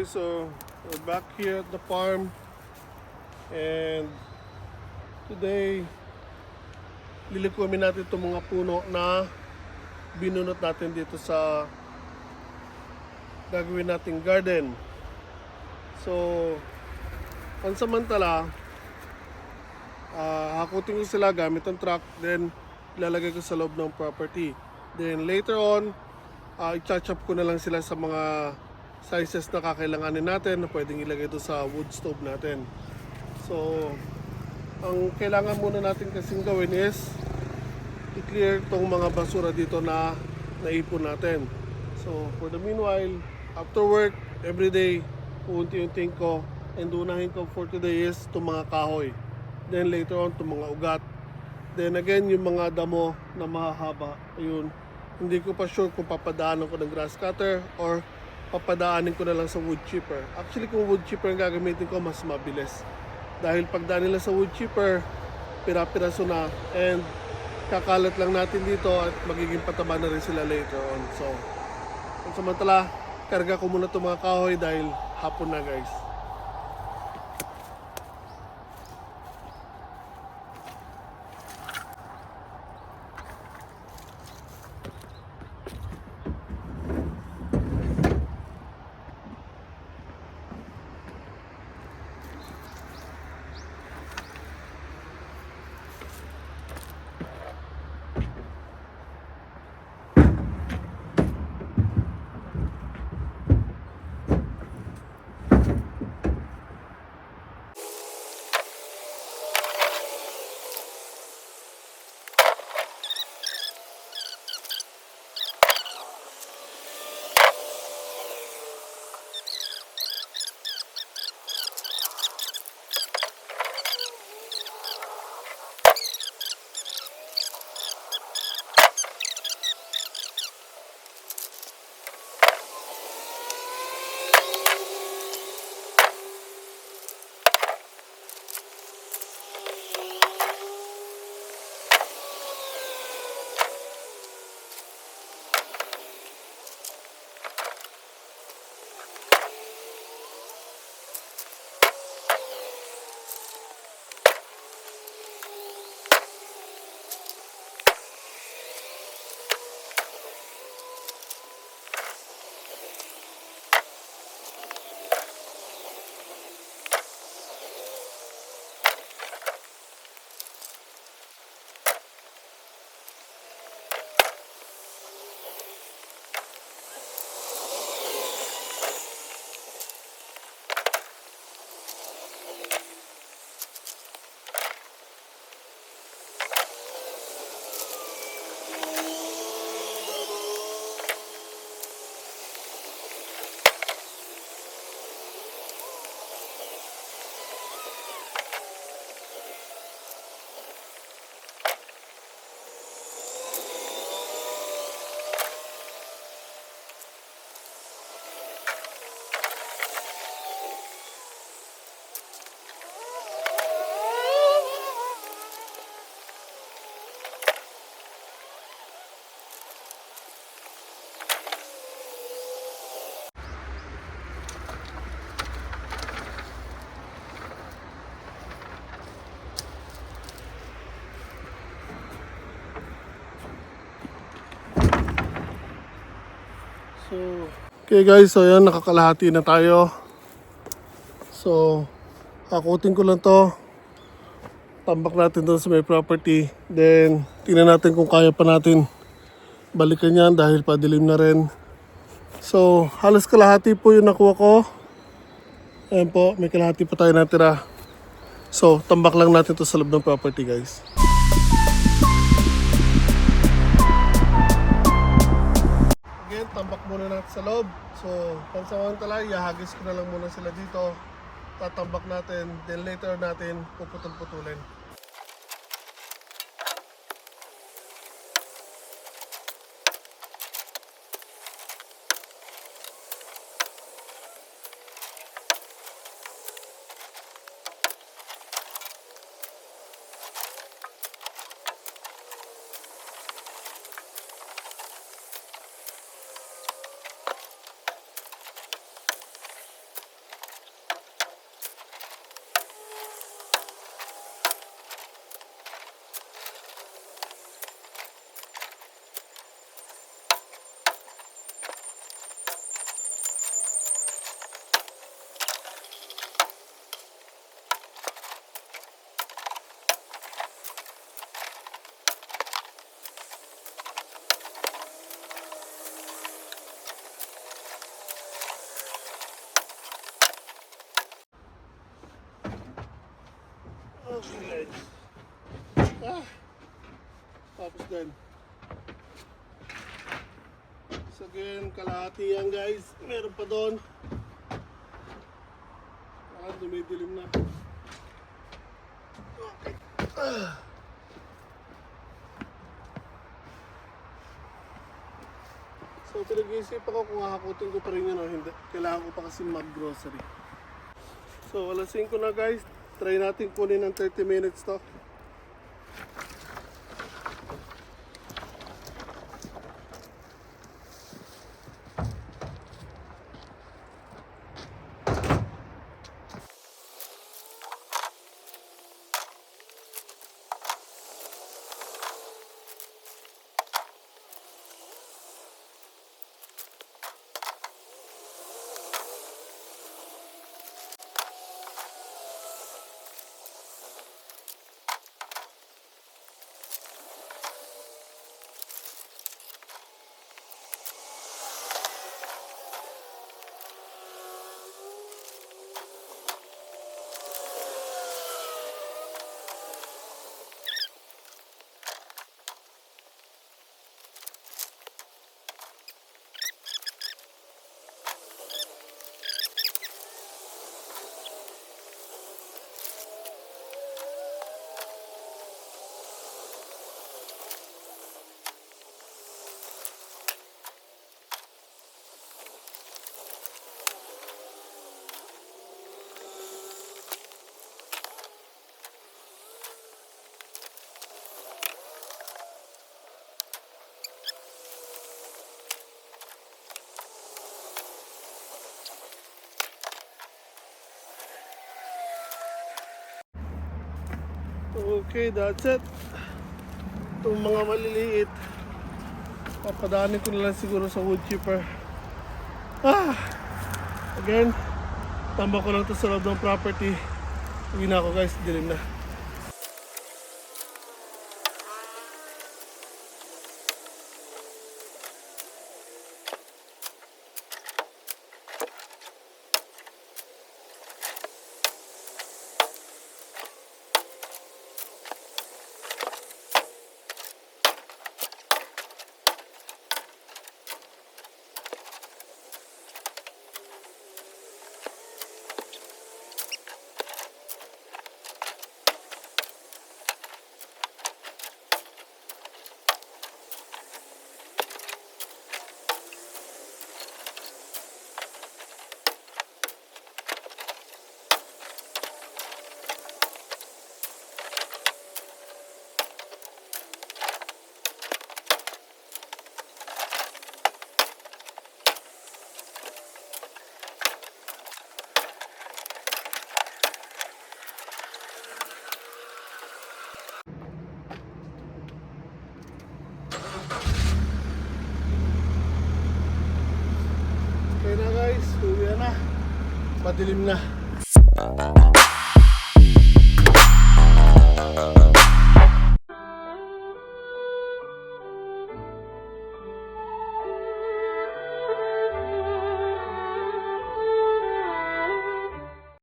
guys, so we're back here at the farm, and today lilikumin natin itong mga puno na binunot natin dito sa gagawin nating garden. So pansamantala, hakutin ko sila gamit ang truck, then ilalagay ko sa loob ng property. Then later on, i-chop ko na lang sila sa mga sizes na kakailanganin natin na pwedeng ilagay doon sa wood stove natin. So ang kailangan muna natin kasing gawin is i-clear tong mga basura dito na naipon natin. So for the meanwhile, after work, everyday, unti-untiin ko, and unahin ko for today is itong mga kahoy. Then later on, itong mga ugat. Then again, yung mga damo na mahahaba. Ayun, hindi ko pa sure kung papadaanan ko ng grass cutter or papadaanin ko na lang sa wood chipper. Actually, kung wood chipper ang gagamitin ko, mas mabilis. Dahil pagdaan nila sa wood chipper, pira-piraso na, and kakalat lang natin dito at magiging pataba na rin sila later on. So, samantala, karga ko muna itong mga kahoy dahil hapon na, guys. Okay guys, so yan, nakakalahati na tayo. So hakutin ko lang to, tambak natin doon sa may property, then tingnan natin kung kaya pa natin balikan yan dahil padilim na rin. So halos kalahati po yung nakuha ko. Ayan po, may kalahati pa tayo natira. So tambak lang natin to sa loob ng property, guys. Tambak muna natin sa loob. So pansamantala, ihagis ko na lang muna sila dito. Tatambak natin, then later natin puputol-putulin. Again, kalahati yan guys. Meron pa doon. Dumidilim na. Okay. So pinag-iisip ako kung hahakutin ko pa rin yun o hindi. Kailangan ko pa kasi mag-grocery. So alas 5 na guys. Try natin kunin ng 30 minutes to. Okay, that's it. Itong mga maliliit, papadaanin ko na lang siguro sa wood chipper. Again, tambak ko lang ito sa loob ng property. Uwi na ako guys, dilim na. Okay na guys, uwi na. Madilim na.